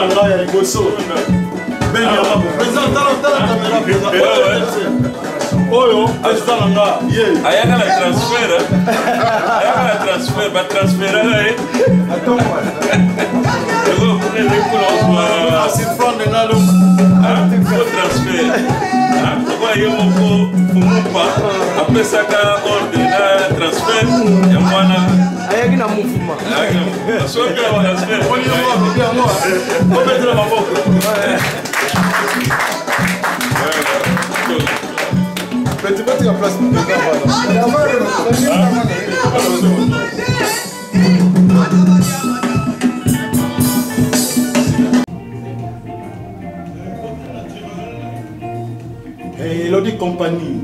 là, il y a Gosso. Ben, président, dans la caméra, président. Oyo, président Nanga. Ayaka la transfert. Ayaka la transfert, va transférer là. Attends-moi. C'est franc de Nalo. Faut transfert. Pourquoi il y a mon pas après ça, ordre de transfert, il y a moi là. Ayaki na mouvement. Soit que on transfert. On y va, bien moi. On met de la maman. Mais tu peux te la place pour le Hey, Elodie Compagnie.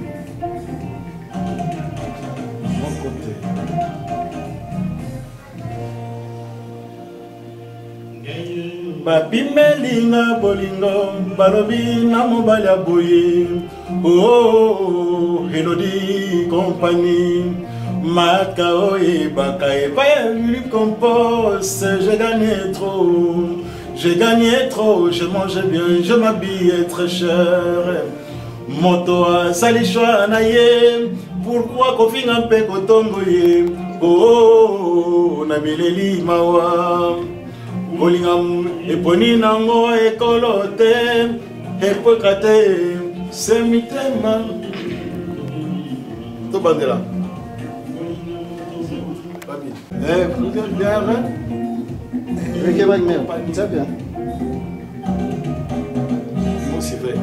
Mon côté. Babimelinga bolingo balobi na mobali ya boye. Oh, Elodie Compagnie. Maka oye bakaye baya lui compose. J'ai gagné trop. J'ai gagné trop, je mange bien, je m'habille très cher. Moto a salishwa na ye, pourquoi kofinga mpe kotongo ye? Oh, na bileli mawa. Kolingam eponi nango ekolo te, epoka te, semitema. To bandela. Vous êtes bien, hein? Avec Evan Mer, ça bien. Moi, c'est vrai.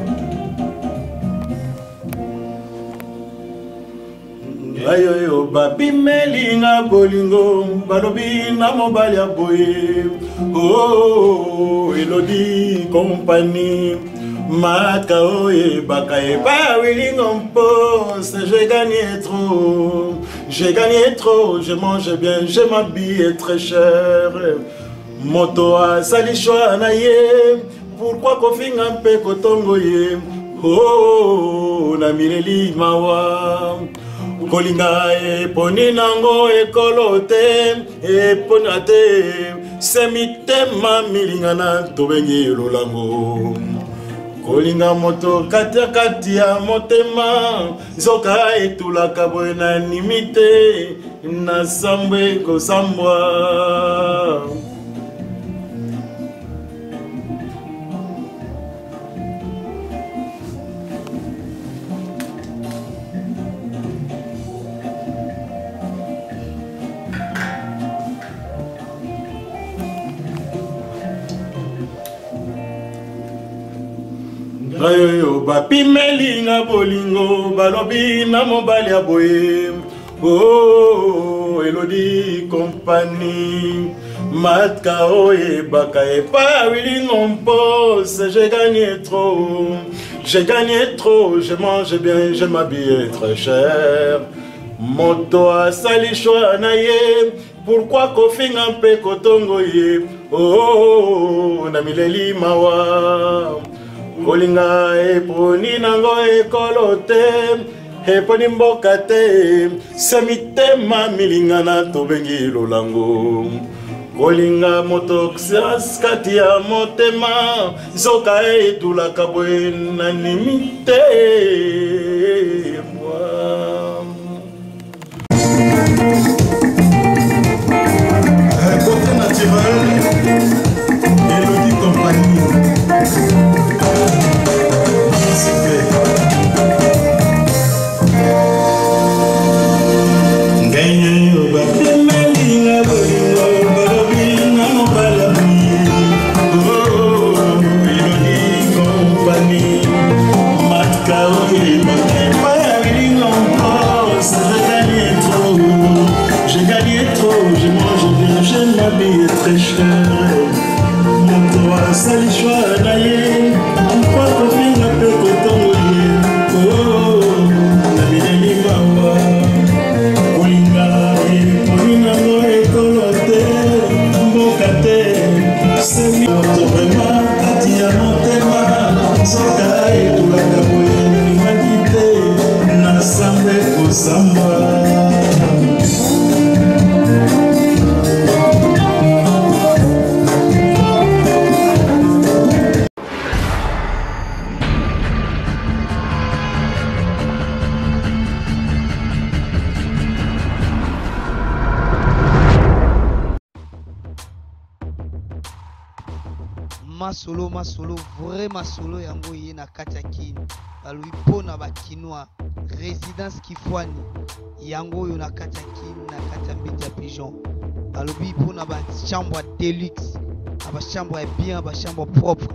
Ayo babi melinga bolingo balobi na mobali ya boye. Oh, Elodie Compagnie. Maka oye bakaye ba wilingo mpose. J'ai gagné trop. J'ai gagné trop. Je mange bien, je m'habille très cher. Moto a salishwa na ye. Pourquoi kofinga mpe kotongo ye? Oh, na mileli mawa. Kolinga eponi nango ekolo te, epona te, semitema milingana tobengi lolango. Kolinga moto kati ya motema, zoka etulaka boye na nimite, na sambwe kosambwa. Ayo bapi melinga bolingo balobi na mobali ya boye. Oh, Elodie Compagnie. Matka oye bakaye pa wilingo mpose. J'ai gagné trop. J'ai gagné trop. Je mange bien, je m'habille très cher. Moto a salishwa na ye. Pourquoi kofinga mpe kotongo ye? Oh, na mileli mawa. Kolinga eponi nango ekolo te, eponi mboka te, semitema milingana tobengi lolango. Kolinga moto kati ya motema, zoka etulaka boye na nimite. Côté naturel, Elodie Compagnie. Très cher, mon toit salishwa na ye, pourquoi kofinga mpe kotongo ye? Oh, na bileli mawa. Kolinga eponi nango ekolo te, mboka te, semi moto vrema kati ya motema, soka etulaka boye nalimaki te, na sambe kosamba. masolo vraiment solo yango ye na kati ya kini balobi mpona bakinois résidence Kifwani yango oyo na kati ya kini na kati ya mbiti ya pigeon balobi mpona bachambre deluxe na bachambre ya bien bachambre propre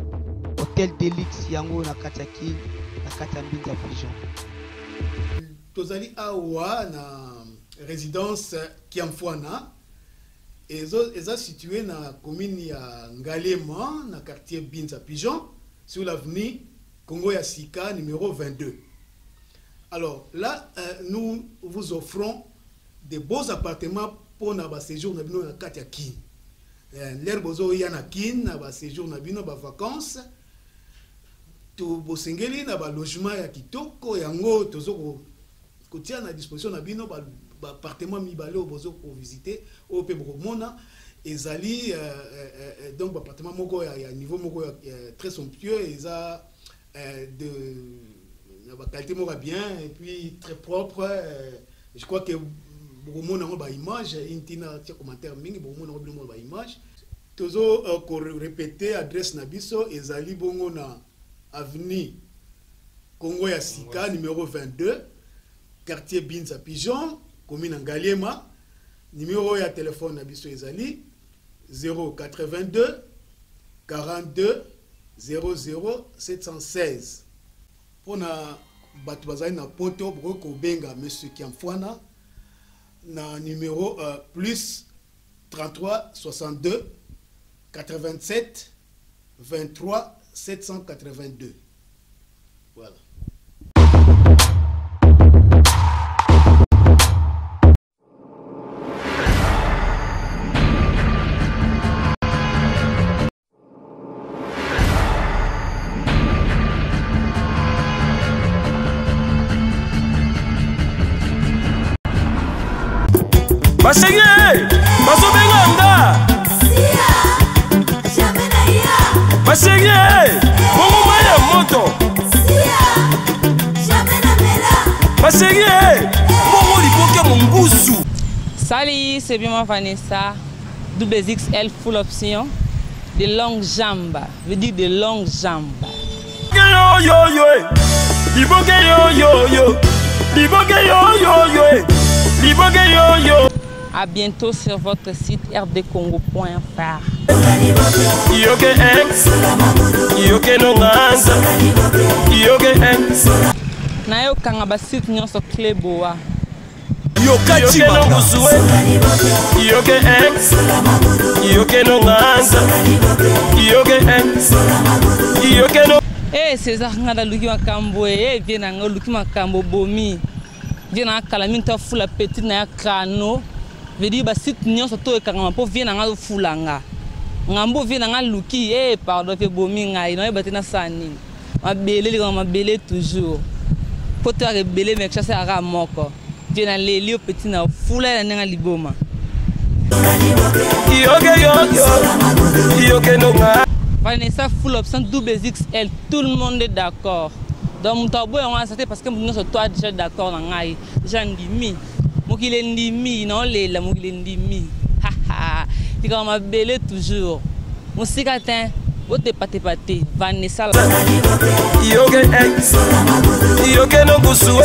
hôtel deluxe yango oyo na kati ya kini na kati ya mbiti ya pigeon. Tozali awa na résidence Kiamfwana est situé dans la commune de Ngalema, dans le quartier Binza Pigeon, sur l'avenue Congo Yassika, numéro 22. Alors là, nous vous offrons des beaux appartements pour notre séjour dans le quartier Kin. L'herbozo y a na Kin, dans séjour dans les vacances. Tout beau singeli, dans le logement ya kitoko, yango tozo kotia à disposition na bino appartement mibalé bozo pour visiter au Pébromona ezali donc appartement moko ya niveau moko très somptueux eza de la qualité moko bien et puis très propre. Je crois que Bromona on ba image intina tia commentaire mingi Bromona on ba image tozo ko répéter adresse na biso ezali bongo na avenue Congo ya Sika numéro 22 quartier Binza Pigeon commune Ngalema. Numéro ya téléphone na biso ezali 082 42 00 716. Pona batu bazali na poto broko benga monsieur Kiamfwana na numéro plus 33 62 87 23 782. Voilà. Basenge, basobenganga. Sia, jamais naia. Basenge, bongo maya moto. Sia, jamais na mela. Basenge, bongo lipoke mongusu. Salut, c'est bien moi Vanessa. Double XL full option. De longues jambes, veut dire de longues jambes. Yo yo yo, lipoke yo yo yo, lipoke yo yo yo, lipoke yo yo. À bientôt sur votre site rdcongo.fr. Yoke ex, yoke no nganza, yoke ex. Na yo kanga ba site nyonso Kleboa. Yoke no busue, yoke ex, yoke no nganza, yoke ex, yoke no. Eh César ngada luki makambo viens nga luki makambo bomi. Viens na kala minta fula petite na ya krano. Vedi ba site nyonso to ekanga po viens nga fulanga. Ngambo viens nga luki pardon fe bomi ngai no ebate na sani. Mabele li mabele toujours. Poto ya rebele mais chasse ara moko. Viens na leli petit na fula na nga liboma. Yoke yo, yoke no nga. Vanessa full option double XL, tout le monde est d'accord. Donc mon tabou on a acheté parce que nous sommes toi déjà d'accord dans ngai. J'en dis mi. Mo ki le ndimi non le la mo ki le ndimi. Ha ha. Tu comme ma belle toujours. Mon cicatin, wote pate Vanessa. Yoke ex, yoke no busue.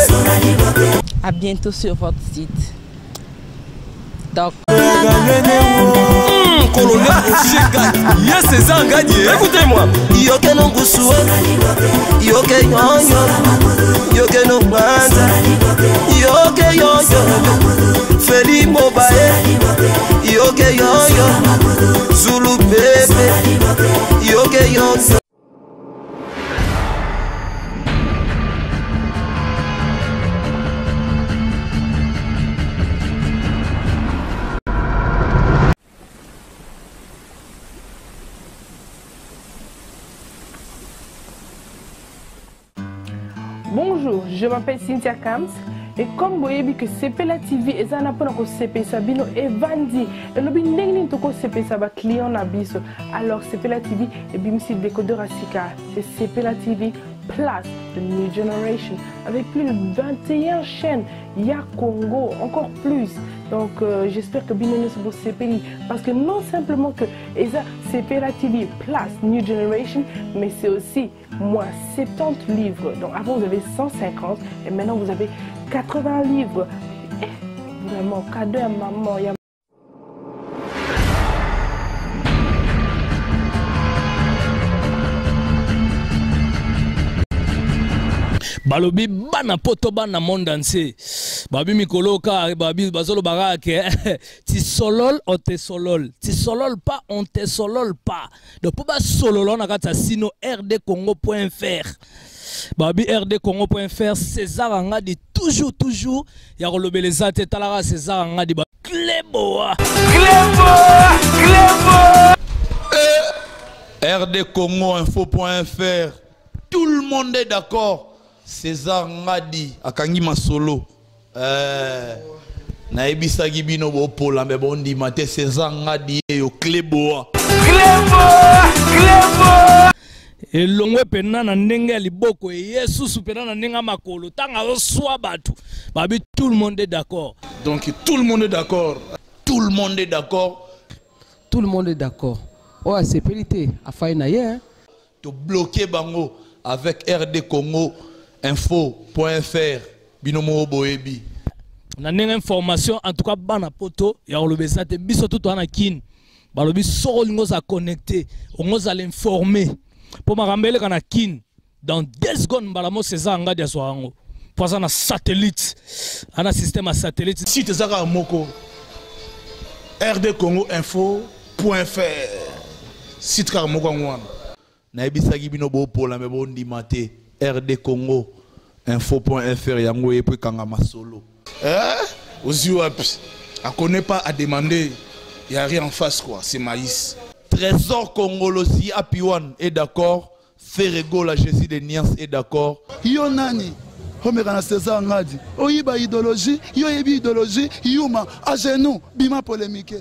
À bientôt sur votre site. Donc Colonel Oshega, yes, c'est un gagné. Écoutez-moi. Yoke no busue, yoke yonyo, yoke no banza, yoke yonyo, Feli Mobae, yoke yonyo, Zulu Pepe, yoke yonyo. Bonjour, je m'appelle Cynthia Kams et comme vous voyez que Sepela TV est un appel pour CP Sabino et Vandi et le binengni toko CP Saba client nabiso. Alors Sepela TV et bimsi décodeur Asika, c'est Sepela TV Plus, the new generation, avec plus de 21 chaînes il y a Congo, encore plus. Donc, j'espère que Binono se ce pays. Parce que non simplement que CPLA TV place New Generation, mais c'est aussi moins 70 livres. Donc, avant, vous avez 150 et maintenant, vous avez 80 livres. Et vraiment, cadeau à maman. Balobi bana poto bana monde entier. Babi mikoloka babi bazolo barake. Ti solol on te solol. Ti solol pas on te solol pas. Donc pour ba sololon na kata sino rdcongo.fr. Babi rdcongo.fr César Angadi toujours ya kolobeleza te talara César Angadi ba Cléboa. rdcongoinfo.fr. Tout le monde est d'accord. César Ngadi akangi masolo na ebisa gibino bo pola me bondi mate César Ngadi yo Cléboa elongwe pena na ndenge ya liboko Yesu pena na ndenge makolo tanga oswa batu babi tout le monde est d'accord. Donc tout le monde est d'accord. Tout le monde est d'accord. Tout le monde est d'accord. Oh c'est périté a faille na hier to bloquer bango avec rdcongoinfo.fr binomo boebi na ndenge information en tout cas bana poto ya olobesa te biso tout ana kin balobi soko lingo za connecter on za l'informer pour marambele kana kin dans 2 secondes balamo César Ngadi ya soango pour ça na satellite ana système à satellite site zaka moko rdcongoinfo.fr site ka moko ngwana na ebisa gibino bo pola me bondi mate rdcongoinfo.fr yango epe kanga masolo ozi wapi a connaît pas à demander il y a rien en face quoi c'est maïs. Trésor Congolosi Apiwan est d'accord. Ferrego la Jésus de Nias est d'accord. Yo nani Homera César Ngadi oyiba idéologie yo yebi idéologie yuma à genoux bima polémique.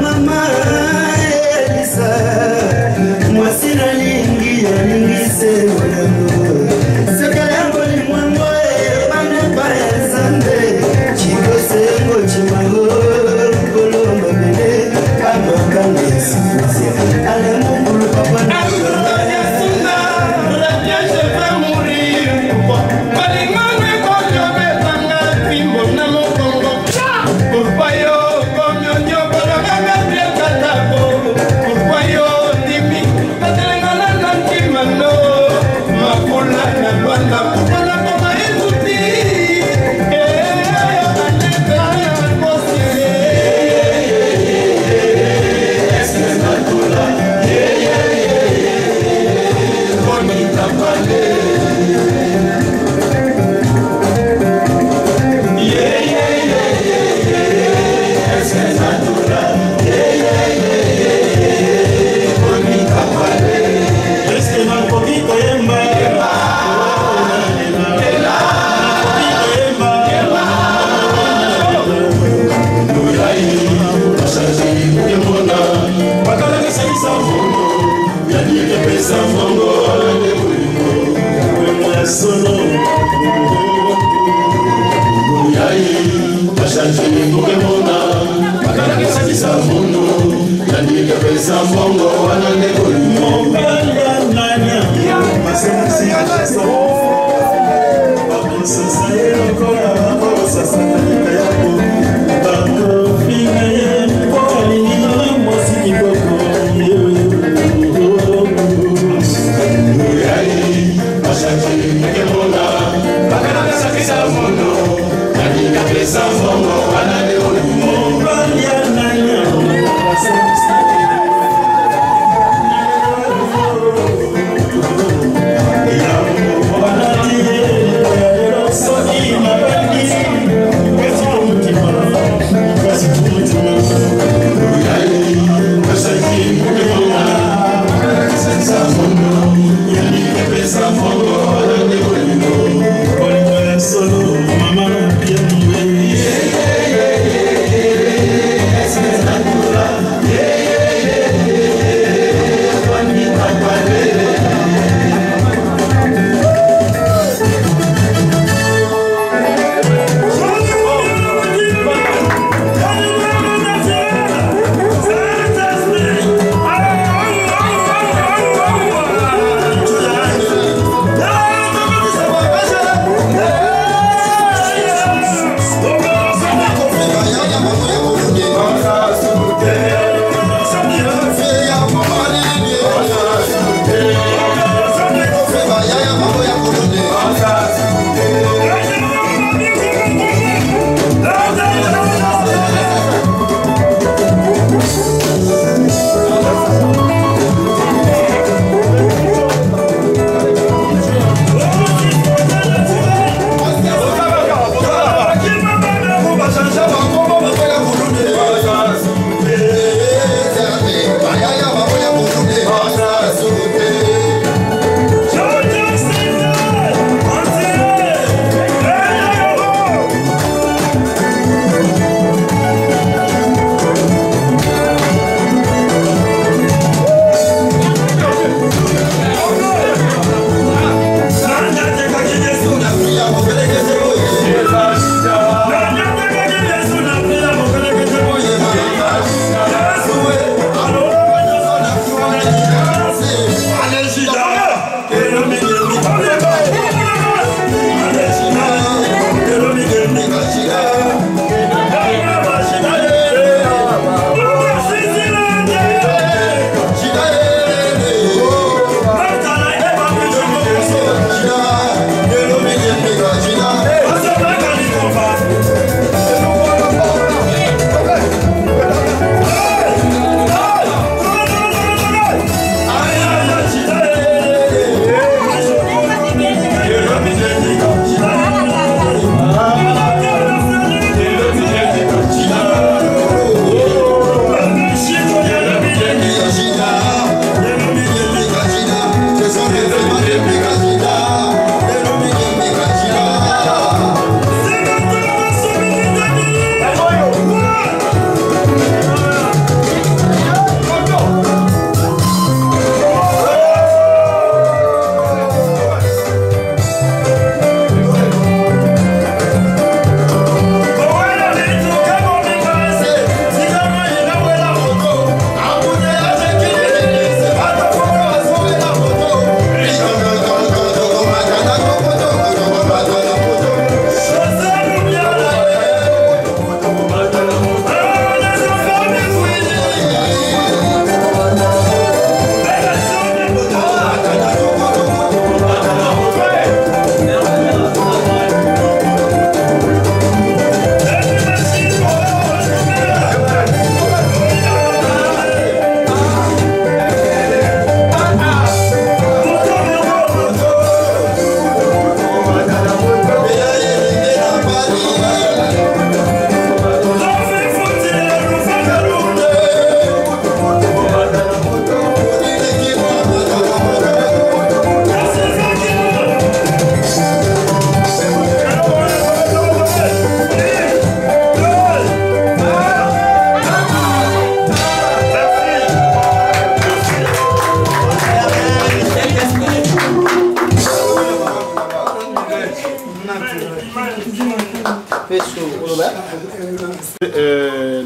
Mama, pesa mongo wana de solo Yai Bashanje Muke Mona Bakana Kisisa Muno Nani Kapesa Mongo wana de Mongalia Nanya Masensi Kasa Bakonsa Sayo Kora Bakonsa Sayo Kayako Bako Fingaye Poli Nino Mosi Kiboko Yai Bashanje Muke Mona Bakana Kisisa Muno Nani Kapesa Mongo wana de Mongalia Nanya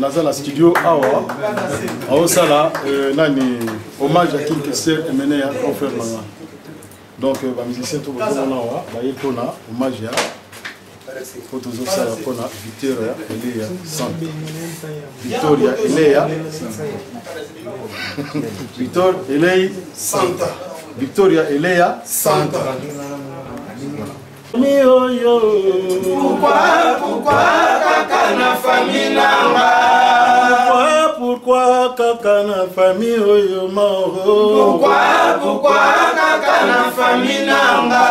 naza la studio awa aosala nani hommage à King Kessler emene ya frère nanga donc bamusicien to bazomona awa baye mpona hommage ya po tozosala mpona Victoria Eleya Santa Victoria Eleya Victoria Eleya Santa. Pourquoi kaka na famille nanga? Pourquoi kaka na famille oyo moro? Pourquoi kaka na famille nanga?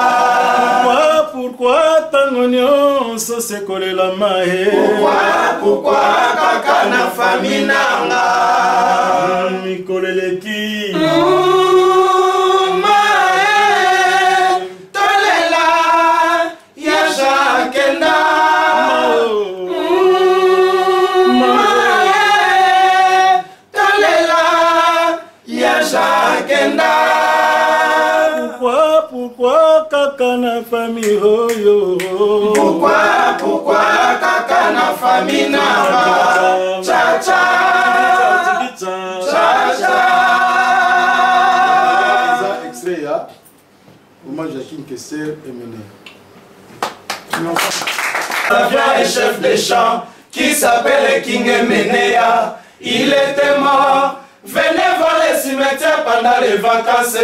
Pourquoi tango nyonso sekolela mae? Pourquoi kaka na famille nanga? Mikoleleki Pourquoi kaka na famille oyo? Pourquoi kaka na famille nanga? Cha cha cha cha. Extrait ya hommage à King Kessler emene. Avion et chef de chant qui s'appelle King Emenea, il était mort. Venez voir les cimetières pendant les vacances.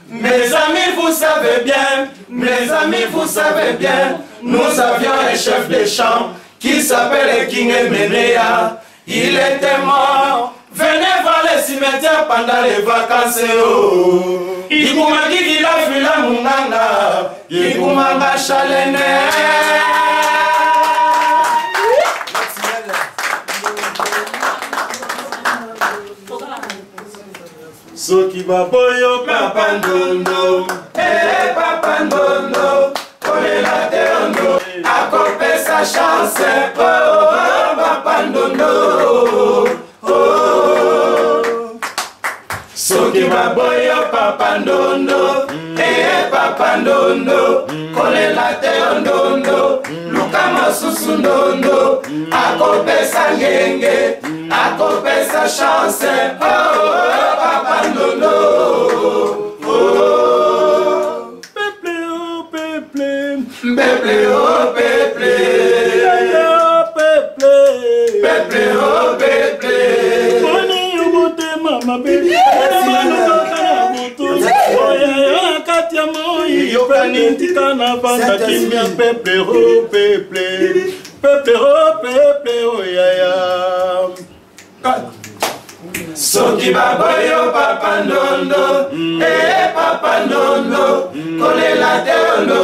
Mes amis, vous savez bien, nous avions un chef de chant qui s'appelle King Emenea, il était mort. Venez voir les cimetières pendant les vacances. Ikumagi la fila munganga, Ikumanga chalene. Soki baboyo papa ndondo, papa ndondo, kolela teondo, akope sa chance, papa ndondo. Soki baboyo papa ndondo, papa ndondo, kolela teondo, luka masusu ndondo, akope sa ngenge, akope sa chance, papa ndondo. Peple oh peple, peple oh peple, peple oh peple. Moni yobote mama baby, katia moi yokani tikana banda kimia peple oh peple, peple oh peple oh yaya. Soki baboyo papa ndondo, papa ndondo, kolela teondo,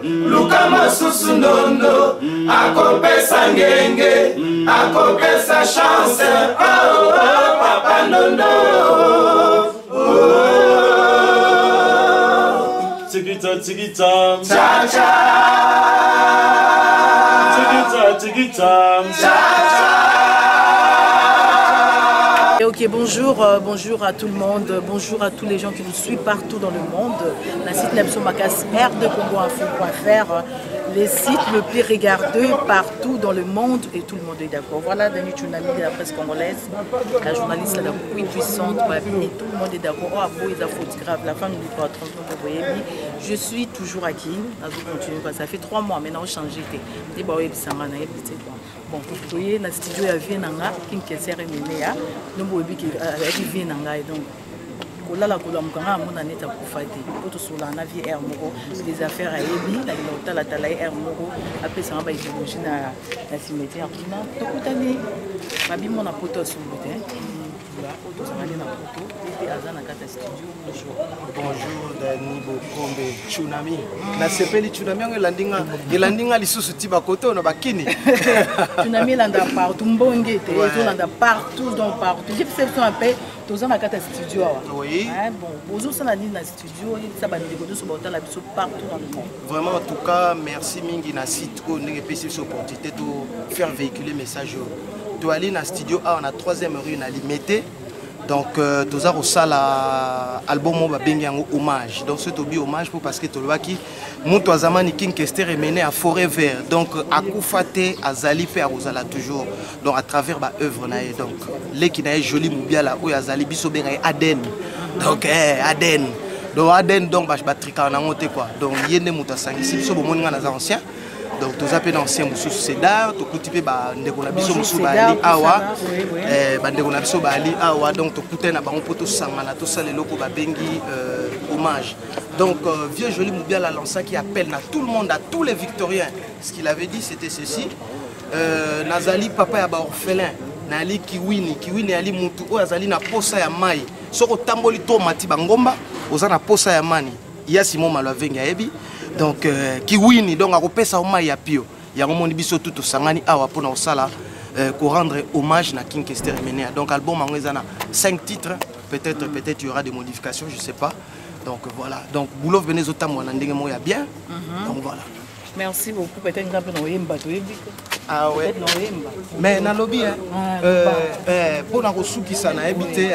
luka masusu ndondo, akopesa ngenge, akopesa chance, papa ndondo. Tigita tigita, cha cha, tigita tigita, cha cha. Ok, bonjour, bonjour à tout le monde, bonjour à tous les gens qui nous suivent partout dans le monde. La site Nepsomakas r2congoinfo.fr, les sites le plus regardés partout dans le monde et tout le monde est d'accord. Voilà Dani Tsunami de la presse congolaise, la journaliste la plus puissante et tout le monde est d'accord. Oh, Abo est un photographe, la femme du droit, je suis toujours à Kin, ça fait 3 mois maintenant, changé. Bon, vous voyez, dans le studio, il y a Vienanga, King Kessler Emenea, nous avons vu qu'il y a Vienanga, donc, il y a des affaires à Ebi, il y a des Moro, après ça, il y a des la cimetière. Bonjour Dani Bokombe Tsunami. Na sepeli Tsunami elandinga lisusu tiba koto na bakini. Tsunami landa partout mbonge te, landa partout donc partout. J'ai fait ça un peu dans la carte studio. Oui. Bon, bonjour ça na na studio, ça va nous sur botal la partout dans le monde. Vraiment en tout cas, merci mingi na site ko ndenge pesi cette opportunité de faire véhiculer message. To aller na studio A on a 3e rue na limité. Donc toza kosala album mo babengi yango hommage. Donc ce tobi hommage pour parce que tolobaki mutu azamani King Kester mené à Forever. Donc akufate azali pe azala toujours. Donc à travers ba œuvre na ye. Donc leki na ye joli mubiala oyo azali biso benga Aden. Donc Aden. Donc Aden donc ba trika na ngote quoi. Donc yende mutu asangisi biso bomoni nga na ancien. Donc tous appels anciens mususu Cédar, tout coupé ba ndeko na biso mususu ba ali awa. Ba ndeko na biso ba ali awa donc tout coupé na bango poto sangana tout ça les locaux ba bengi hommage. Donc vieux joli Moubiala Lança qui appelle à tout le monde, à tous les Victoriens. Ce qu'il avait dit c'était ceci. Nazali papa ya ba orphelin. Nali kiwini ali mutu o azali na posa ya mai. Soko tamboli to mati bangomba oza na posa ya mani. Ya Simon Malavenga ebi. Donc kiwini donc akopesa oma ya pio ya ngomoni biso tout sangani awa pona osala ko rendre hommage na King Kester Menea. Donc album en ezana 5 titres, peut-être il y aura des modifications, je sais pas. Donc voilà. Donc boulot venez otamwa na ndenge mo ya bien. Donc voilà. Merci beaucoup. Peut-être nga pena oyemba to yebi. Ah ouais. Mais na lobby pona ko sukisa na ebité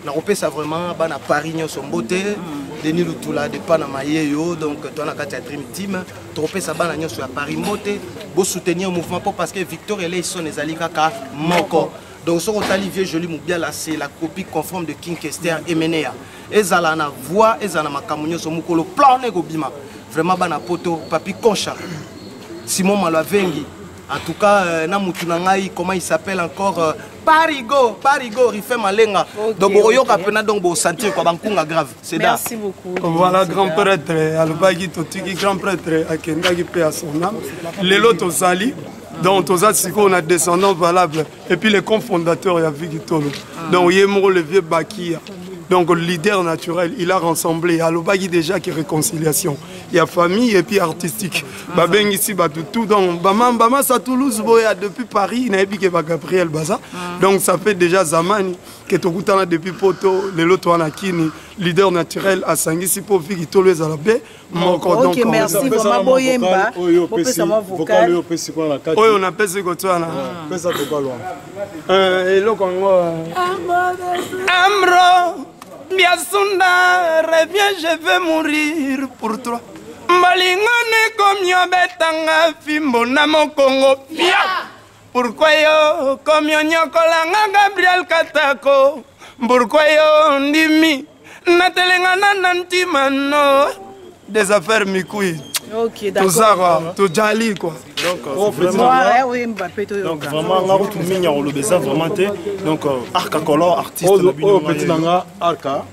na kopesa vraiment bana Paris nyoso mbote. Denis Lutula de Panama Yeyo, donc toi na kati Dream Team, tropé sa bana nyoso ya Paris Mbote, bo soutenir le mouvement parce que Victor et les son les alikaka moko. Donc ce rotali vieux joli Moubiala c'est la copie conforme de King Kester et Menea. Ezala na voix, ezala makamunyo so mukolo plan nego bima. Vraiment bana poto papi Concha. Simon Malavengi. En tout cas, Namutunangai, comment il s'appelle encore Parigo, Rifé Malenga. Donc, vous sentir quoi, grave. Merci beaucoup. Voilà, grand prêtre, Alobagi Totiki, grand prêtre, Akendagi paix à son âme. Lélo Tosali, donc on a descendant valable. Et puis les cofondateurs, il y a Vigitolo. Donc, Yemro, le vieux Bakia. Donc, le leader naturel, il a rassemblé. Alobagi déjà qui est réconciliation. Il y a famille et puis artistique. Babeng ici, tout donc Bama ça Toulouse, depuis Paris, il n'y a plus que Gabriel Baza. Donc ça fait déjà Zamani que Tokutana depuis Poto, le Lotoanakini, leader naturel à Sangisi pour Vigito les Alabé. Ok, merci. Vraiment Boyemba. Vocal. On appelle ce que tu as là. Et le Congo. Amro, Biasunda, reviens, je vais mourir pour toi. Malingane comme yo betanga fimbo na mokongo pia. Pourquoi yo comme yo nyokolanga Gabriel Katako. Pourquoi yo ndimi natelenga nantimano des affaires mikoui. Ok, d'accord. Tout ça tout jali quoi. Donc vraiment on tout mignon on le besa vraiment donc Arca Color artiste au petit langa Arca.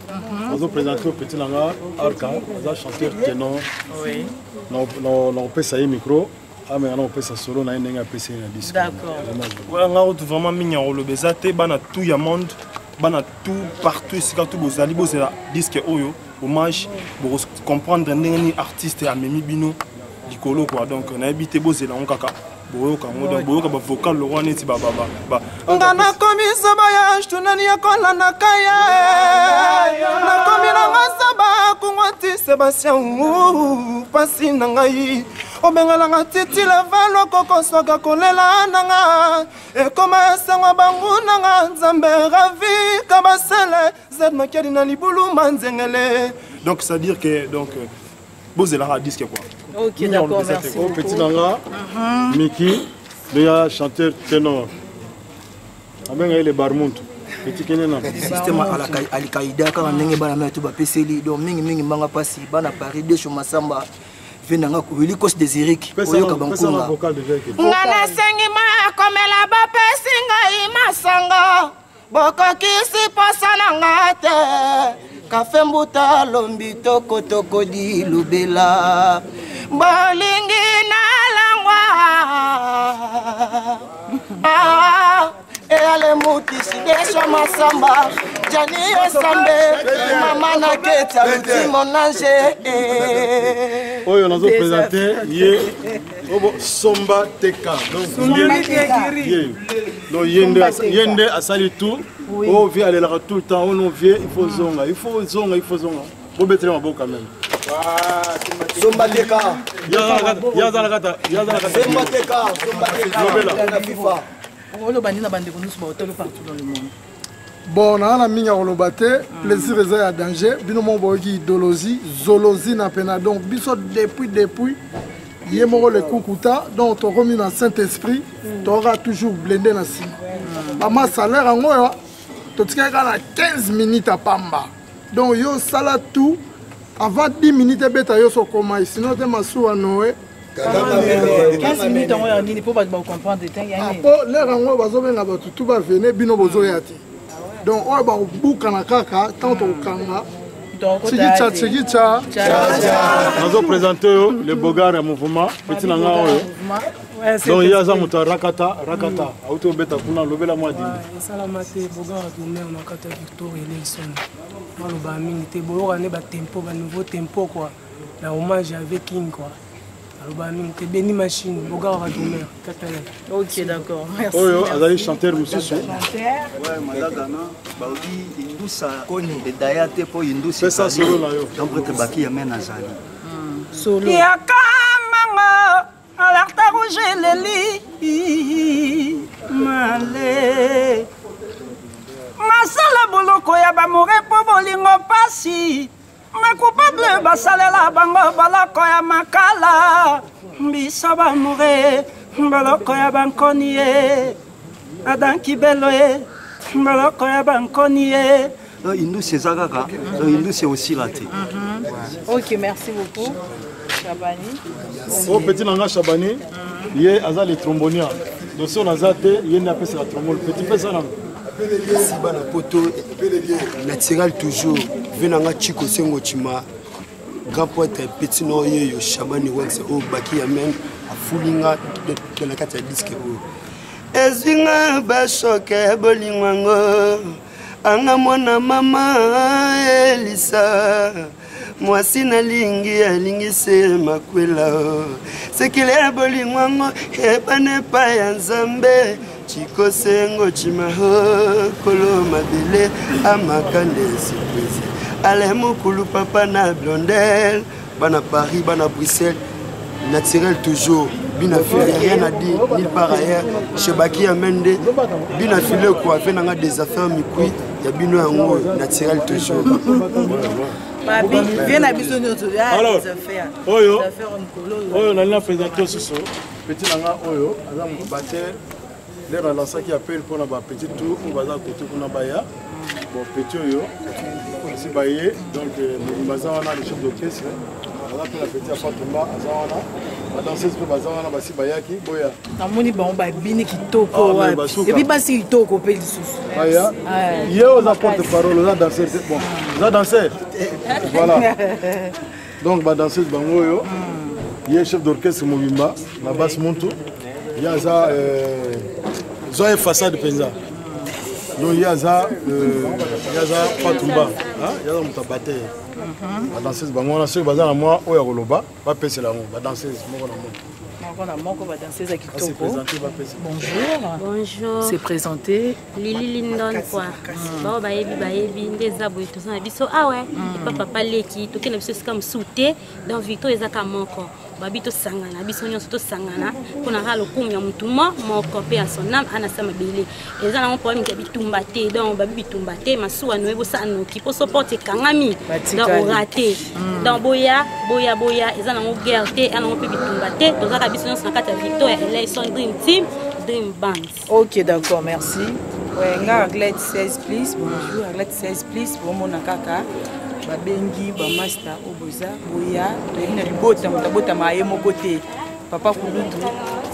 On va présenter au petit langa Arca, on va chanter ténor. Oui. On peut ça micro. Ah mais on peut ça solo na ndenge apprécier na disque. D'accord. Ouais, on a vraiment mignon on le besa te bana tout ya monde, bana tout partout ici quand tout bozali bozela disque oyo hommage pour comprendre ndenge artiste ya Memi Bino likolo quoi donc na habité bozela on kaka boyoka ngoda boyoka ba vocal lo wana ti ba ngana komisa bayage tunani yakola na kaya na komina ngasaba kungwati Sébastien pasi na ngai obengala ngatiti la valo kokoswaka kolela nanga e koma sangwa bangu nanga nzambe ravi kabasele zed makedi na libulu manzengele donc c'est à dire que donc bozela disque quoi. Ok, d'accord, merci beaucoup. Petit Nanga, Miki, déjà chanteur ténor. Amenga ile Barmuntu. Petit Kenena. Système Al-Qaïda quand on est bana metu ba peseli donc mingi mbanga pasi bana Paris de chez Masamba. Venanga ko wili kos désirique. Oyoka bankunga. Ngana sengi ma komela ba pesinga imasanga. Boko kisi posana ngate. Kafe mbuta lombi toko toko di lubela bolingi na langwa ale muti si deso masamba jani osambe mama na keta luti monange oyo nazo présenter ye obo Somba Teka donc yende asali tout. Oh, viens aller là tout le temps, on vient, il faut zonga. Bon, bettez ma quand même. Somba Teka. Yazalakata. Somba Teka. On le banni na bande nous partout dans le monde. Bon, on a mis en plaisir est à danger. Bino mon bogi idéologie, zoologie na pena donc biso depuis yemoro le kukuta donc on remis dans Saint-Esprit, tu auras toujours blindé na si. Maman salaire en moi, tu tiens à 15 minutes à Pamba. Donc yo sala tout avant 10 minutes beta yo so koma sinon te masu à Noé. 15 minutes en moi ni pour pas comprendre des temps gagner. Pour l'air en moi bazo benga ba tout va venir bino bozo yati. Donc on va bouka na kaka tant au kanga. Chigicha. Nous présenter le Bogar et mouvement petit nanga oyo. Donc il y a ça muta rakata auto beta kuna lobela mwadi. Salamate Bogar Gourmet on a kata victoire élection. Moi le ba mingi te boyo ne ba tempo ba nouveau tempo quoi. La hommage avec King quoi. Le ba mingi te Béni Machine Bogar Gourmet katala. OK d'accord. Merci. Oyo azali chanteur monsieur. Ouais madagana baudi indusa koni de dayate po indusa. C'est ça solo là yo. Donc peut baki ya mena zali. Solo. Yakamanga alerta rouge leli male. Masala boloko ya bamore po bolingo pasi. Ma coupable basalela bango baloko ya makala. Biso bamore baloko ya bankoniye. Adanki beloye baloko ya bankoniye. Indus c'est Zagaka, Indus c'est aussi laté. OK, merci beaucoup. Chabani. Oh petit nanga Chabani, yé aza le trombonia. Donc si on a zaté, yé n'a pas la trombone. Petit peu ça là. Si bana poto naturel toujours. Venanga Chiko Sengo Chima. Grand poète petit no yo Chabani Wax au baki amen a fulinga de la carte disque. Ezinga bashoke bolingwango. Anga mwana mama Elisa mwasi na lingi alingise makwela sekile ya bolingwango ebane pa ya nzambe Chiko Sengo Chimaho kolo mabele amakande surprise ale mukulu papa na blondel bana Paris bana Bruxelles naturel toujours bina filé rien à dire nulle part ailleurs chez Baki Amende bina filé quoi fait nanga des affaires mikui ya bino yango naturel toujours Babi viens à biso nous des affaires oyo oyo na présenter ce petit nanga oyo azam batteur les relançants qui appellent pour la petite tour on va dans côté kuna baya bon petit oyo c'est baillé donc le bazana le chef d'orchestre on a fait la petite appartement azana la danseuse pour bazana basi bayaki boya namoni ba bini kitoko wapi et puis basi kitoko pe lisusu baya yé aux apporte parole aux danseurs bon aux danseurs voilà donc ba danseuse bango yo yé chef d'orchestre Mobimba la basse monto ya za zoe façade penza donc yaza Fatumba yaza mutabate la danseuse bango na ceux bazana moi oya koloba ba pese la ba danseuse moko na moko ba danseuse à kitoko bonjour c'est présenté Lili Lindon quoi ba bayebi ndeza boy to sana biso ah ouais papa leki to kena biso comme souté dans Victor ezaka moko babito sangana biso nyonso to sangana pona halo kumu ya mutuma moko pe asonam anasema bele eza na problème ke bitumba te donc babi bitumba te masuwa no ebo sa no ki poso porte kangami donc raté donc boya eza na guerre te ana pe bitumba te to zaka biso nyonso na kata Victor election dream team dream band. OK d'accord merci ouais nga Arlette 16 please bonjour Arlette 16 please bon mon kaka babengi ba master oboza boya to ina libota mutabota maye moko te papa kulutu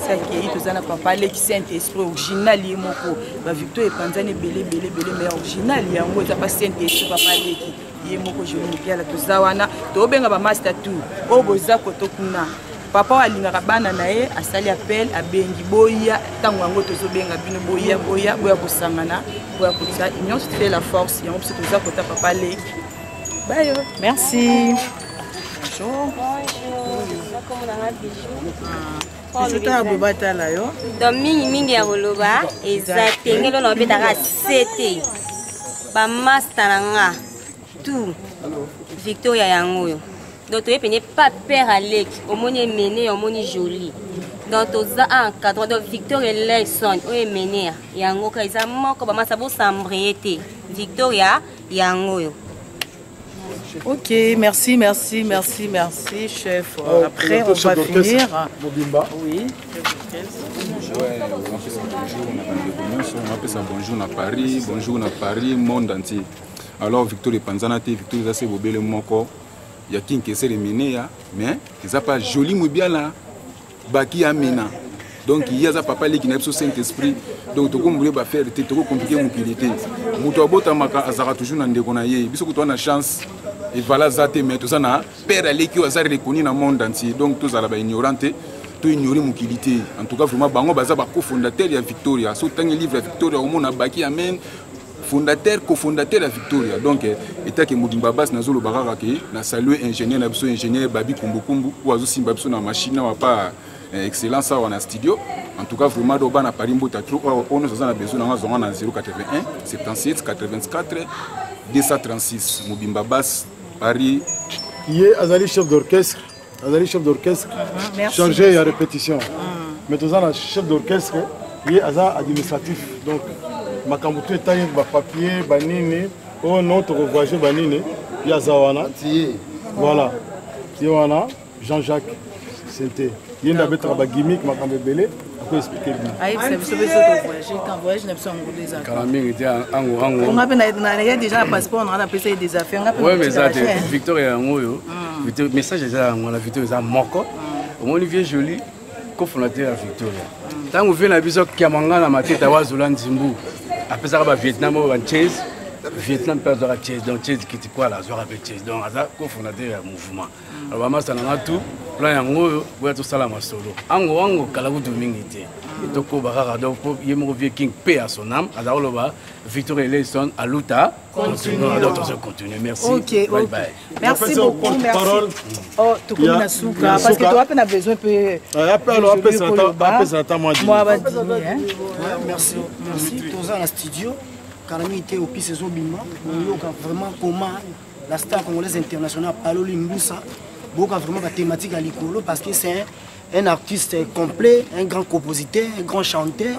saki tozana papa leki Saint Esprit original yemoko ba Victor epanzane belé mais original yango za pa Saint Esprit papa leki yemoko je mu piala tozawana to benga ba master tu oboza kotokuna papa alingaka bana naye asali appel abengi boya tango yango tozobenga bino boya kosangana boya kotsa union fait la force yango parce que toza kota papa leki. Bye. Merci. Bonjour. Bonjour. Donc mingi ya koloba ezate ngelo na betaka sete ba master nga tout Victoria yango. Donc tu pene pas père Alec, omoni mené, omoni joli. Donc toza encadre donc Victoria Lesson o mené yango ka eza moko ba masa bo sambriete. Victoria yango. Ok, merci, chef. Après, on va finir. Oui. On appelle ça bonjour à Paris, monde entier. Alors, Victor Panzanate, Victor Zasse Bobele Moko, il y a qui est éliminé, mais ils n'ont pas joli mobile là, Baki Amena. Donc, il y a papa qui n'a pas Saint-Esprit. Donc, tu peux faire des trucs compliqués, mon qualité. Moutouabota Maka Azara toujours dans des gonaïs. Bisous que tu as une chance. Et voilà, mais tout ça, père Ali qui a reconnu dans le monde entier. Donc, tous à ignorante, tout ignorer mon qualité. En tout cas, vraiment, Bango Baza, cofondateur de Victoria. Sur le livre Victoria, au monde, Baki Amen, cofondateur de Victoria. Donc, état que Moudimba Bass, Nazolo Bararaki, na salué ingénieur, Babi Kumbukumbu, ou Azo Simbabso dans la machine, ou pas excellence dans le studio. En tout cas, vraiment, on a Paris Mbota, on a besoin de 081, 77, 84, 236, Moudimba Bass. Paris. Il est Azali chef d'orchestre, chargé à répétition. Mais tout ça, chef d'orchestre, il est administratif. Donc, ma camoutou est taillé de papier, banini, oh non, tu revoyais banini, il y a Zawana. Voilà. Zawana, Jean-Jacques, c'était. Il y a un gimmick, ma camoutou. On a déjà un passeport, on a appelé des affaires. Oui, mais ça, Victoria, le message est là, la Victoria est moko. On est joli, cofondateur de Victoria. Quand on vient à Bissau, qui a mangé la matière de Zolan Zimbu, après ça, le Vietnam ou Chase, Vietnam perd la Chase, donc Chase qui est quoi la Zora Chase, donc ça, cofondateur du mouvement. Alors, moi, ça n'a tout. Plan yango boya to sala masolo ango kalabu domingité to ko barara donc yemo viking paix à son âme azaloba Victor Eleison aluta continue donc on se continue merci OK bye bye merci beaucoup merci oh to komina suka parce que toi a besoin peu après ça moi merci tous en studio Karami était au piste saison bima vraiment comment la star congolaise internationale Palo Limbusa beaucoup vraiment la thématique à l'icolo parce que c'est un artiste complet, un grand compositeur, un grand chanteur.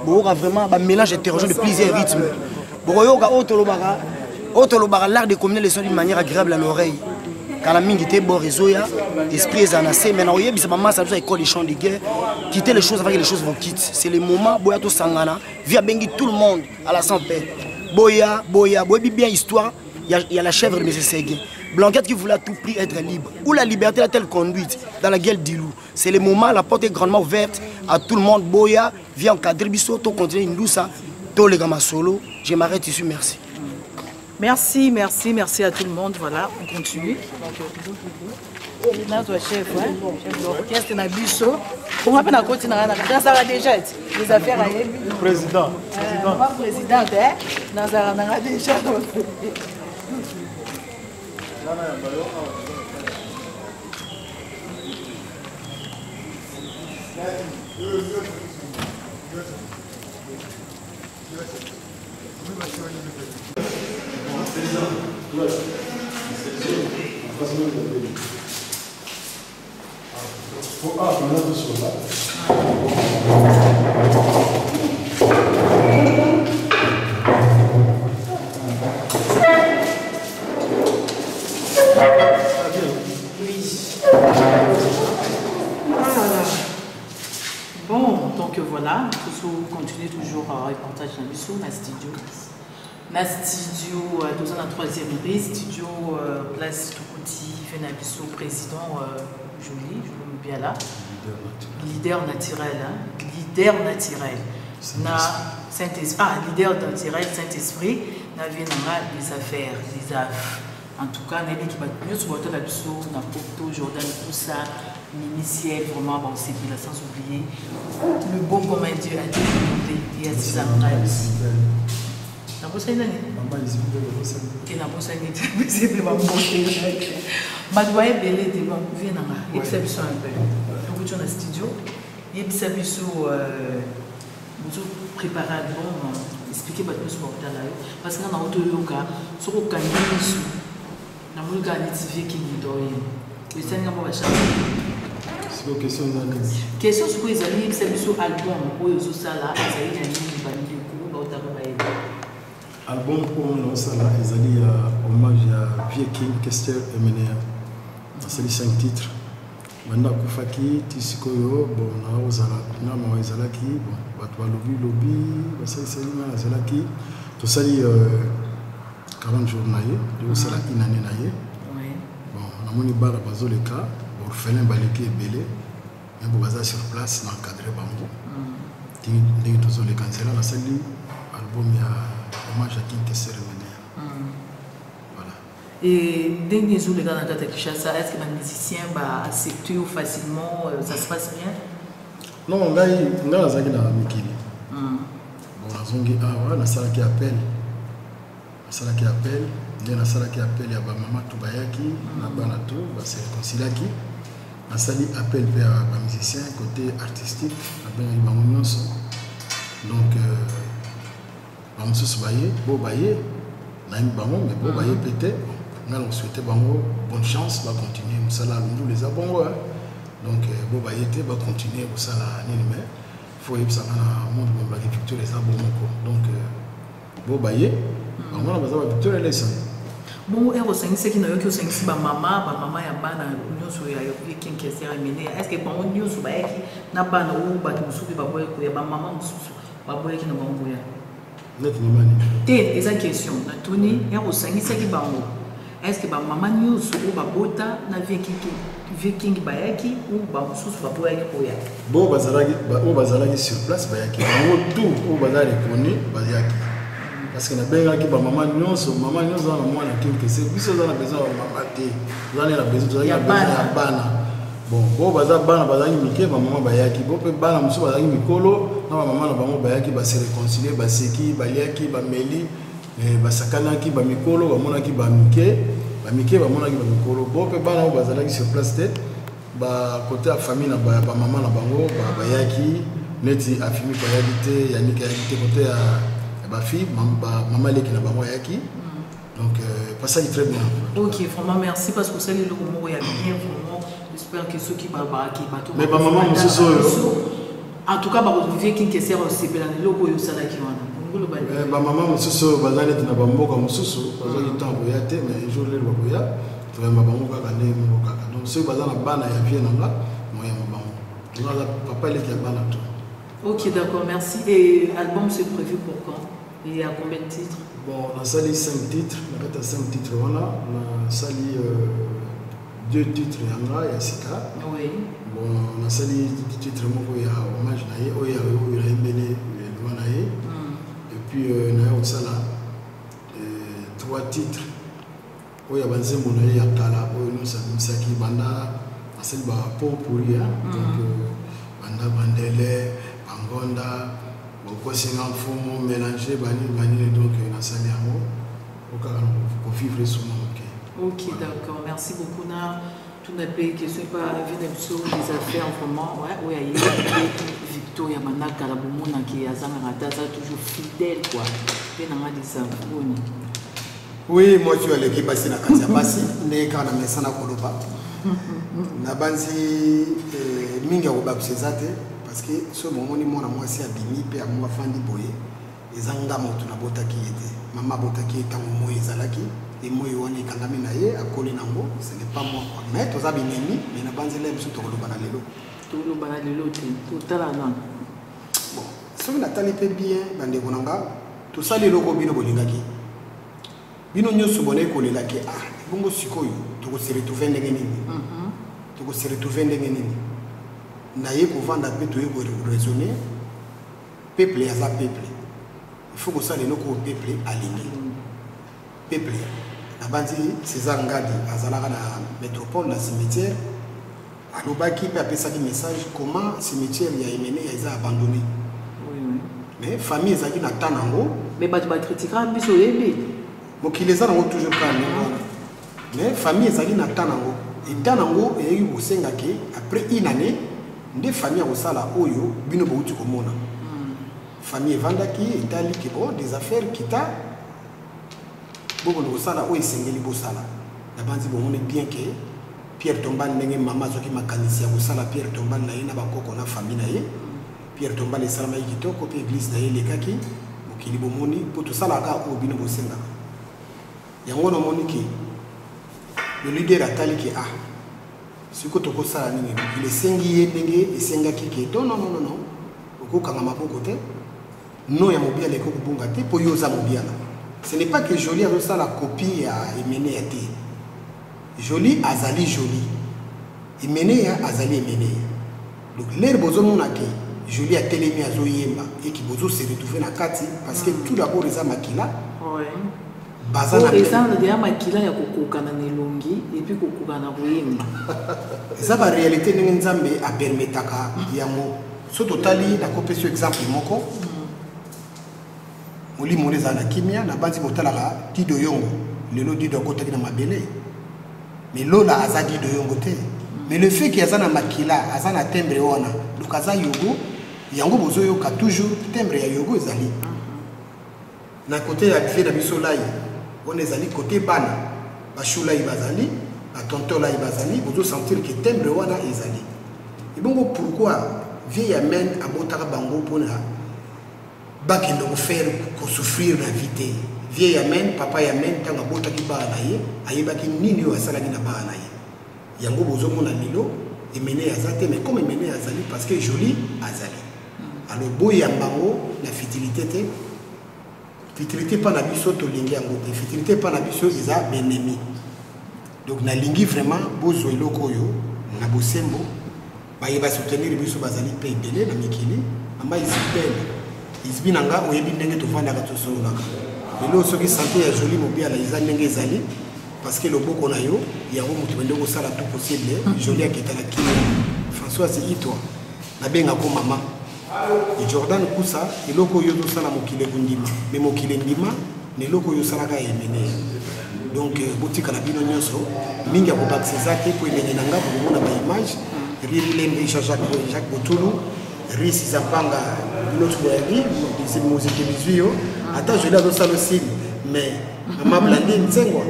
Beaucoup vraiment un mélange hétérogène de plusieurs rythmes. L'art de combiner les sons d'une manière agréable à l'oreille. Quand la mine était bon réseau, l'esprit est annoncé. Maintenant, il y a maman, ça doit école des chants de guerre. Quitter les choses avant que les choses vous quittent. C'est le moment où tout sangana via bengi tout le monde à la santé. Boya, bien histoire. Il y a la chèvre de M. Séguin. Blanquette qui voulait à tout prix être libre. Où la liberté a-t-elle conduite dans la guerre du loup? C'est le moment, la porte est grandement ouverte à tout le monde. Boya, viens encadrer Bissau, tout continuer une douce, tout les gamins solo. Je m'arrête ici, merci. Merci à tout le monde. Voilà, on continue. Notre chef d'orchestre na Bissau. On va pas continuer dans ça déjà les affaires à président. Président, dans ça déjà. Bon, donc voilà, on continue toujours à reportage dans le studio. Na studio, dans la troisième rue, studio place Tukouti, Fenabiso, président Jolie, je me bien là. Leader naturel, Na Saint-Esprit, leader naturel, Saint-Esprit, na vie des affaires, des affres. En tout cas, Nelly qui va mieux sur la Bissau, na Porto, Jordan, tout ça, l'initiel, vraiment, bon, c'est bien, sans oublier le bon commun Dieu a dit, il y a 6 ans. Na bossa ainda né? Que na bossa ainda tem sempre uma bossa. Mas vai beleza de bom vir na lá. E precisa isso um peu. Eu vou no studio. E precisa isso muito preparado bom expliquer para os portar lá. Parce que na auto yoga só o caminho isso. Na mulher ali se vê que me dói. O estranho não vai achar. C'est une question d'analyse. Question sur les amis, c'est sur album où ils ont ça là, ça y est, il y a une banque de cours, l'autre va aider. Album pour nous, ça là, ils allaient hommage à Vieux King, Kester et Menea. C'est les 5 titres. Maintenant, Koufaki, Tissikoyo, bon, on a Ozala, on a Moïzalaki, bon, Batwa Lobby, Basai Salima, Zalaki, tout ça, 40 jours naïe, de Ozala une année naïe. Bon, on a mon ibara bazo le cas, bon, Félin Baleki et Belé, mais bon, baza sur place, l'encadré Bango. Tingi tous les cancers, la salle, album, il y a hommage à King Kester et Menea. Et dès que les gars dans la Kinshasa, est-ce que les musiciens acceptent facilement, ça se passe bien? Non, là, il y a un Mikili. Bon, on a un salle qui appelle. Un salle qui appelle. Il y a un salle qui appelle, il y a Maman Toubayaki, Nabanato, c'est Conciliaki. Un salle qui appelle les musiciens côté artistique, il y a un donc, on se souvient, bon, baillé, on a une bango, mais bon, baillé pété. On souhaitait bonne chance, va continuer, nous les abons. Donc, bon, bah, il va continuer, ça là, mais il faut que ça monde de l'agriculture les abons. Donc, bon, bah, on a besoin de victoire et les bon, et aussi, c'est qu'il y a eu aussi maman et bana nous sur les King Kester et Menea. Est-ce que bon news sur les na bana ou batu musubi baboye ko ya maman mususu baboye ki na bangoya. Net ni mani. Te eza question na tuni et aussi c'est qui bango. Est-ce que maman news ou babota na viking bayaki ou bamususu baboye ko ya. Bon bazalaki sur place bayaki. Bango tout ou bazali koni bayaki. Parce que na benga ki ba maman nyonso na mwana King Kester biso za na besoin ba maman te. Za na besoin ya bana. Bon baza bana bazangi mike ba maman bayaki. Bon pe bana musu bazangi mikolo na ba maman na bango bayaki ba se réconcilier ba seki baliaki ba meli basakanaki ba mikolo ba monaki ba mike ba monaki ba mikolo. Bon pe bana bazalaki sur place te ba côté la famille na ba maman na bango ba bayaki neti afimi ba yalité yannick yalité côté ya ma fille, maman qui n'a pas moi qui. Donc, pas ça, il est très bien. Ok, vraiment merci parce que c'est le mot, il y a bien vraiment. J'espère que ceux qui parlent qui battent. Mais maman, en tout cas, vous vivez qui sert aussi bien le logo au salaire qui va. Maman, monsieur, bazar est na bambo comme monsieur, bazar il temps pour y aller, mais jour le logo ya, tu vas maman ka kane mo ka. Donc, ce bazar na bana ya bien là, moi ya maman. Donc, papa il est qui bana tout. Ok, d'accord, merci. Et l'album c'est prévu pour quand? Il y a combien de titres? Bon, on a sali 5 titres, on a 5 titres, on a sali 2 titres, il y a Sika. Oui. Bon, on a sali 2 titres, il y a Hommage Naye, il y a Embélé, il y a Naye. Et puis, il y a aussi 3 titres. Il y a Banzembo Naye, il y a Kala, il y a Saki Banda, il y a Poporia, donc Banda Bandele, Bangonda. Pourquoi c'est un fond mélangé, banni, donc on a ça pour vivre sous mon. Ok, d'accord, merci beaucoup. Tout n'a pas que ce n'est pas sur les affaires vraiment. Oui, il y a Victoria Manaka, la Boumona qui est à Zangarata, toujours fidèle, quoi. Oui, moi je suis allé passer la Katia Bassi, mais quand on a mis ça dans Koloba, Nabanzi Minga Obab Cezate. Parce que ce moment où moi c'est abimi pe amwa fandi boye ezanga moto na botaki ete mama botaki etango mo ezalaki et moi woni kangami na ye akoli nango ce n'est pas moi quoi mais toza binemi mais na banzela biso to kolobana lelo te totala na bon ce que natali pe bien bande konanga to sali loko bino bolingaki bino nyoso boné kolelaki bongo sikoyo to ko se retrouver ndenge nini to ko se retrouver ndenge nini naïe pour vendre un peu tout raisonner peuple et à peuple il faut que ça les locaux peuple aligné peuple la bande César Ngadi azalaka na métropole la cimetière alobaki pe apesa ki message comment cimetière ya Emene ya abandonné mais famille ezaki na tanango mais ba critiquer biso yebi mokili eza nango toujours calme mais famille ezaki na tanango et tanango eyi bosengaki après une année des familles au sala oyo bino bouti komona famille vendaki etali ki bon des affaires kita bobo au sala oyo sengeli bo sala la bandi bon on est bien que Pierre Tombal ndenge mama zoki makanisi ya sala Pierre Tombal na yena bakoko na famille na ye Pierre Tombal esala mai kitoko pe église na ye lekaki mokili bomoni po tosalaka oyo bino bosengaka yango namoni ke le leader atali ke siko tokosala nini mokili esengi ye ndenge esengaki ke to non okokanga maboko te no ya mobiala ekokobunga te po yo oza mobiala. Ce n'est pas que Jolie a reçu la copie à Emené. Jolie azali Jolie. Emené azali Emené. Donc l'air bozo monake Jolie a télémi à Zoyemba et qui bozo se retrouver na kati parce que tout d'abord les amakila. Ouais. Bazana les gens de amakila ya kokoka na nelongi et puis kokoka na Zoyemba. Ça va réalité n'enzambe a permetaka yango. So totali na kopesio exemple moko. Moli moleza na kimia na banzi botalaka Dido Yongo lelo Dido kotaki na mabele mais lola aza Dido Yongo te mais le fait qu'il y a na makila azana timbre wana lukaza yogo yango bozoyo ka toujours timbre ya yogo ezali na côté ya vie na biso lai on ezali côté bana bashula ibazali a tonton la ibazali bozo sentir que timbre wana ezali et bon pourquoi vie ya men abotaka bango pona bakende faire ko souffrir la vie vieille amen papa amen tanga bota ki ba na ye ayebaki nini yo asala ki na ba na ye yango bozo mona lilo Emené azate mais comme Emené azali parce que Jolie azali alors boya mbango la fitilité pas na biso to lingi yango te fitilité pas na biso eza benemi donc na lingi vraiment bozo eloko yo na bosembo ba yeba soutenir biso bazali pe belé na mikili amba isipele Isbinanga ou Ebindenge to vanda ka tosolaka. Lelo soki santé ya Jolie mobiala iza ndenge ezali parce que le boko na yo yango mutu bende ko sala tout possible Jolie akitala kini François c'est itwa na benga ko mama et Jordan Kusa eloko yo do sala mokile kundima mais mokile ndima ne loko yo sala ka Emené donc botika na bino nyonso mingi ya ko baxezate ko Emené nanga ko mona ba image Rilende Jacques Botulu Risi Zapanga notre vie c'est musique visuelle attends je l'ai dans le signe mais maman blindé nzengwa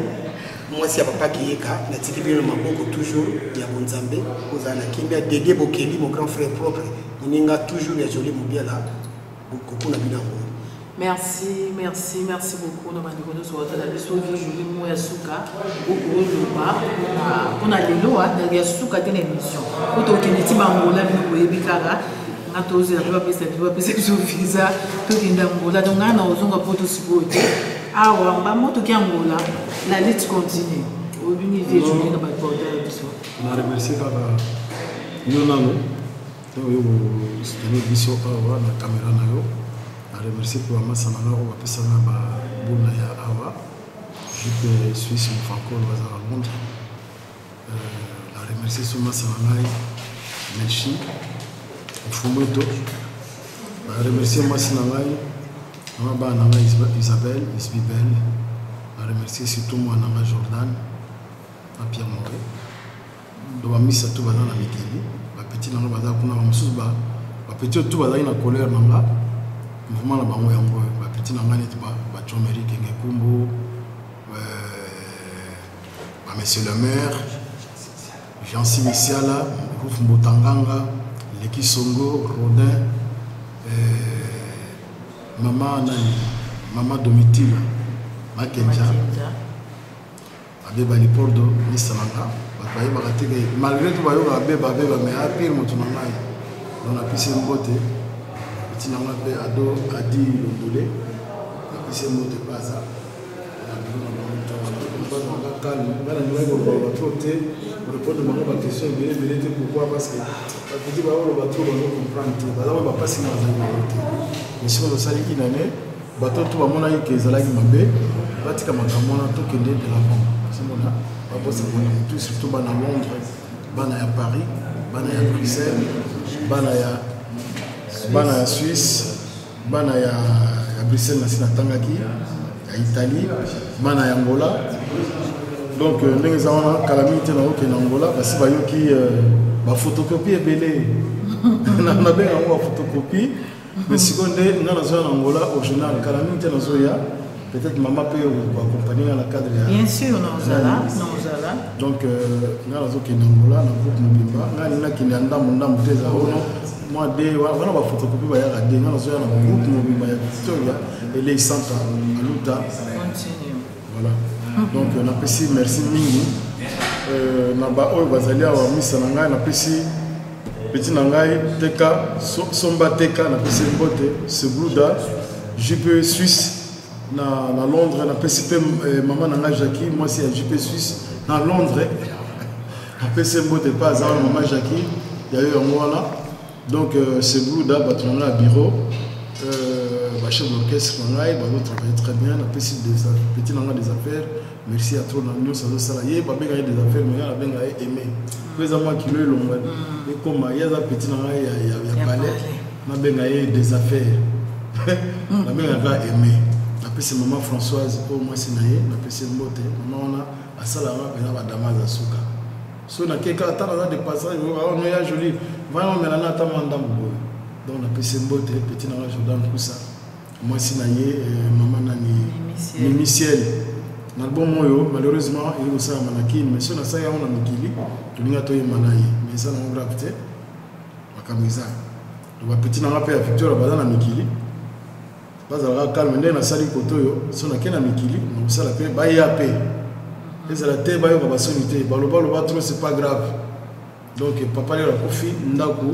moi si papa qui est ka na tikibino maboko toujours ya bonzambe ozana kimbia dédié bokeli mon grand frère propre ninga toujours ya Jolie mobiala beaucoup na binango. Merci beaucoup na bandiko no so ta biso Jolie mo ya suka beaucoup de ba on a les lois na ya suka tena émission auto kiniti bangola bino yebikaka atozi abiwa pesa visa tokinda ngola donc ngana ozonga poto sibote awa bamoto ki angola la lutte continue obini vie Jolie na ba porter biso na remercier kaka nyonano to yo soutenir biso awa na caméra na yo na remercier pour amasana na ko pesa na ba buna ya awa jupe Suisse mu franco baza à Londres la remercier sur masana ngai merci Fumeto, je remercie Massinangai, Isabelle, Isbibel, je remercie surtout moi Jordan, Pierre Moré. Je remercie tout le monde à Mikeli, petit dans le bazar pour nous souba, petit tout bazar na colère nanga, mouvement la bango yango, petit nanga n'est pas, Chomeri Kengekumbo, monsieur le maire, Jean Simisiala, Rouf Mbotanganga. Leki Songo, Rodin, Maman Domitila, Makenja, Abeba Lipordo, Nissananga, malgré tout, Abeba, mais à pire, mon tournoi, on a pissé une beauté, petit nama ado Adi Londolé, on a pissé une beauté pas ça. Pourquoi? Parce que petit bateau va comprendre. Va pas si mais si on s'allie une année, bateau tout va mon avis que ça l'aille m'embê, pratiquement comme on a tout qui est de la bombe. C'est mon là, pas possible. Tout surtout ban à Londres, ban à Paris, ban à Bruxelles, ban à Suisse, ban à Bruxelles, na Tangaki, à Italie, ban à Angola. Donc, nous avons calamité en Angola parce que la photocopie est belle. On a bien une photocopie, mais si on est en Angola, au journal, calamité en Zoya, peut-être maman peut vous accompagner dans le cadre. Bien sûr, nous allons. Donc, nous avons en Angola, nous avons Mobimba, nous avons moi des voilà va photocopie va y avoir des gens sur un groupe mobile va Victoria et les centres à Luta. Voilà. Donc on apprécie merci Mingi. Naba oyo bazali awa misa na ngai napesi petit na ngai teka somba teka napesi mbote Sebluda JP Suisse na Londres napesi pe maman na ngai Jackie moi c'est JP Suisse na Londres napesi mbote pas za maman Jackie ya yo ngwana donc Sebluda bato na bureau chef d'orchestre na ngai bazo travailler très bien napesi des petit na ngai des affaires. Merci à toi, nous sommes salariés, des affaires, mais on a bien aimé. Puis à moi qui le long, et comme il y a des petits il y a palais, on a bien des affaires. On a bien aimé. Après c'est maman Françoise, au moins c'est naïe, après c'est beauté. Maman on a à Salama, on a Damas à Souka. Si on a quelqu'un qui a des passages, on a joli. Vraiment, on a un attendant. Donc on a c'est beauté, petit nana Jordan tout ça. Moi c'est naïe, maman nani Mimiciel. L'album moyo malheureusement il est aussi à Manaki mais si on a ça on a mikili tu n'as pas eu manaï mais ça on gravité à Kamisa le petit n'a pas fait Victor à mikili pas à calme n'est na sali kotoyo si on a qu'un mikili on ça la paix baïa paix et ça la terre baïa va soniter balo trop c'est pas grave donc papa la kofi ndako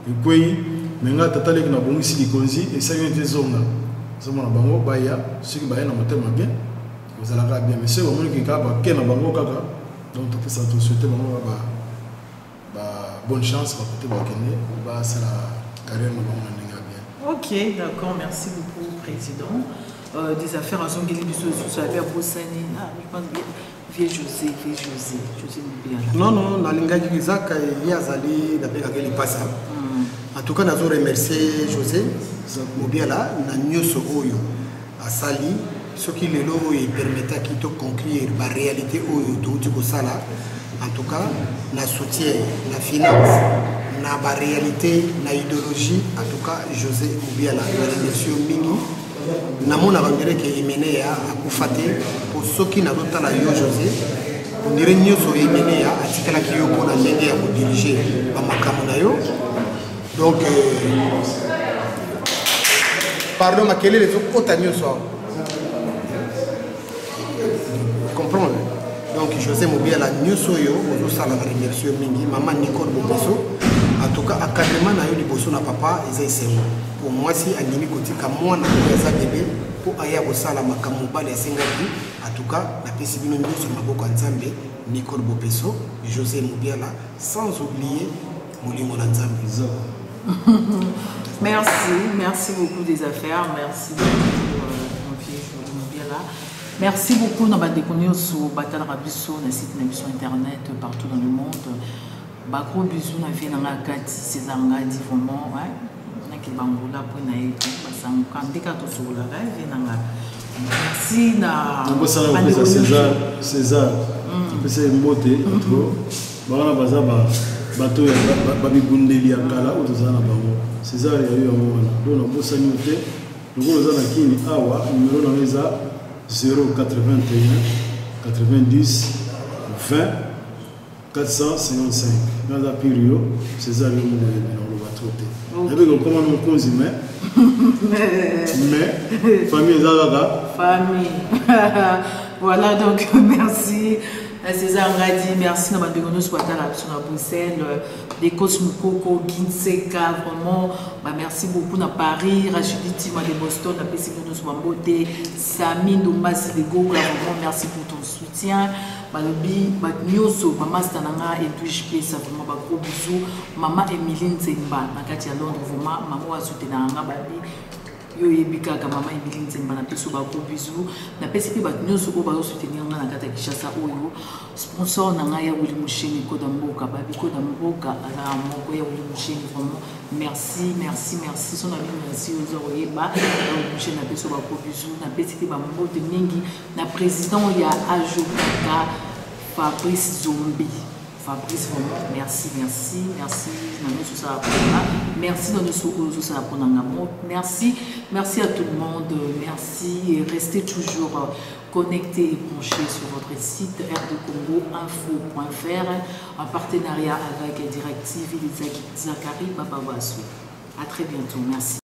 et puis menga tatale na bongo ici likonzi et ça une des zones ça mon bango baïa ce qui baïa na motema bien vous allez bien, mais si vous voulez que quelqu'un ait un bon caca, donc tu peux souhaiter bonne chance pour côté Bakene, c'est la carrière de bien. Ok, d'accord, merci beaucoup, Président. Des affaires à Zongeli, sur la verbe Bossani, je pense bien. Vieux José bien. Non, dans l'ingénieur Isaac, il y a Zali, d'après laquelle il passe. En tout cas, nous remercié José, Mobiala, Nanyo Sogoyo, à Sali. Ce qui les lots permettent de conclure la réalité au Sala. En tout cas, la soutien, la finance, la réalité, la idéologie, en tout cas, José Moubiala, la remercie Mingi. Namon avangere que Emené a Koufate pour ceux qui n'ont pas la José. On dirait que nous sommes Emené à Tikala qui est pour la l'aider à vous diriger à Makamunayo. Donc, pardon, ma quelle est les autres comprendre. Donc José Mobiala Nyosoyo, au salon de remercier Mingi, maman Nicole Bobesso. En tout cas, académiquement, na yo liboso na papa, ils essaient. Pour moi, si animi côté comme moi, na za bébé pour aya au salon makamubali ya Singapour. En tout cas, la pesibino nyoso maboko nzambe, Nicole Bobesso, José Mobiala, sans oublier Molimo Nzambe. Merci beaucoup des affaires, merci beaucoup mon vieux Mobiala. Merci beaucoup dans découvrir sur Batal Rabisso, le site internet partout dans le monde. Gros bisous na vie na Kati, César Ngadi vraiment ouais. Na ki bangola pour na yetu basang kandika to sur la live na. Merci na. On ça César. C'est mbote trop. Bana bazaba bato ya babibundeli akala utozana bango. César ya yo wana. Donc on bossa nyote. Donc on zana kini awa numéro na meza 081 90 20 455 dans la période César on va traiter avec comment on consomme mais famille Zalaga famille voilà donc merci César Ngadi, merci à Bruxelles, les Cosmocoko, Ginseka, vraiment, merci beaucoup à Paris, Rachidi Tima de Boston, à Pessibonos Mambote, Sami Domas de Gogo, vraiment merci pour ton soutien. Balobi, Nyoso, Maman Stananga et Twitch Place, vraiment gros bisous. Maman Emiline Zemba, Nakati à Londres, vraiment, maman a soutenu Babi. Yo yebika ka mama Emiline Zemba na peso ba gros bisous na pesi pe ba nyoso ko ba soutenir na kata Kishasa oyo sponsor na nga ya Wili Musheni ko damboka ba biko damboka ala moko ya Wili Musheni vraiment merci son ami merci aux oyeba Musheni na peso ba gros bisous na pesi pe ba mbote mingi na président ya Ajokaka Fabrice Zombi. Fabrice, vraiment, merci. Merci à tout le monde. Merci et restez toujours connectés et branchés sur votre site rdecongoinfo.fr en partenariat avec Direct TV, Zakari Babawasou. À très bientôt. Merci.